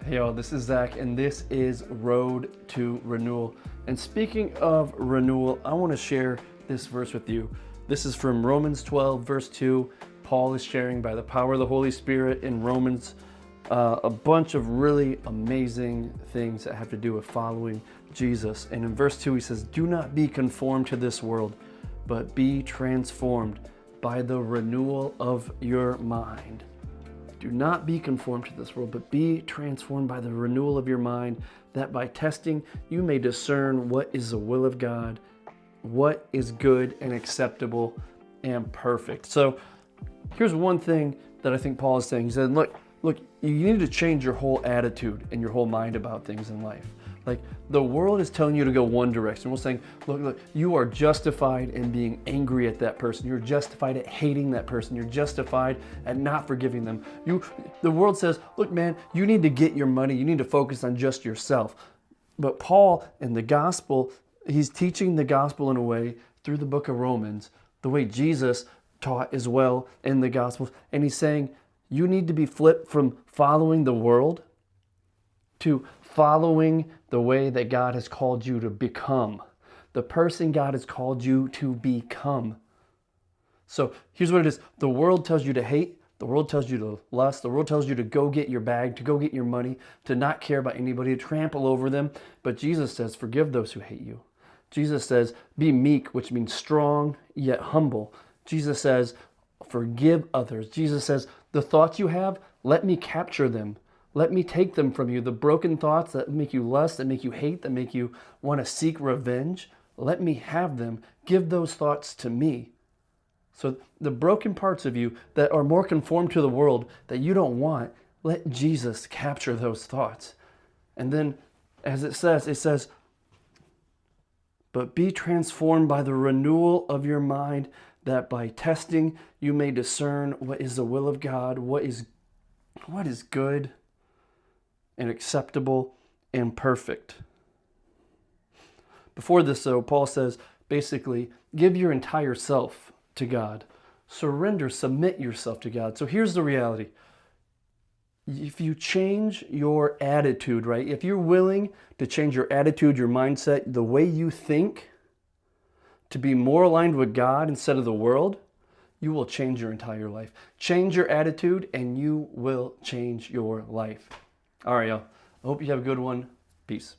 Hey y'all, this is Zach, and this is Road to Renewal. And speaking of renewal, I want to share this verse with you. This is from Romans 12, verse 2. Paul is sharing by the power of the Holy Spirit in Romans a bunch of really amazing things that have to do with following Jesus. And in verse 2, he says, "Do not be conformed to this world, but be transformed by the renewal of your mind." Do not be conformed to this world, but be transformed by the renewal of your mind, that by testing you may discern what is the will of God, what is good and acceptable and perfect. So here's one thing that I think Paul is saying. He said, look, you need to change your whole attitude and your whole mind about things in life. Like, the world is telling you to go one direction. We're saying, look, you are justified in being angry at that person. You're justified at hating that person. You're justified at not forgiving them. The world says, look, man, you need to get your money. You need to focus on just yourself. But Paul, in the gospel, he's teaching the gospel in a way through the book of Romans, the way Jesus taught as well in the gospels. And he's saying, you need to be flipped from following the world to following the way that God has called you to become, the person God has called you to become. So here's what it is. The world tells you to hate. The world tells you to lust. The world tells you to go get your bag, to go get your money, to not care about anybody, to trample over them. But Jesus says, forgive those who hate you. Jesus says, be meek, which means strong yet humble. Jesus says, forgive others. Jesus says, the thoughts you have, let me capture them. Let me take them from you. The broken thoughts that make you lust, that make you hate, that make you want to seek revenge, let me have them. Give those thoughts to me. So the broken parts of you that are more conformed to the world that you don't want, let Jesus capture those thoughts. And then, as it says, but be transformed by the renewal of your mind, that by testing you may discern what is the will of God, what is good and acceptable and perfect. Before this, though, Paul says, basically, give your entire self to God. Surrender, submit yourself to God. So here's the reality. If you change your attitude, right? If you're willing to change your attitude, your mindset, the way you think, to be more aligned with God instead of the world, you will change your entire life. Change your attitude and you will change your life. All right, y'all. I hope you have a good one. Peace.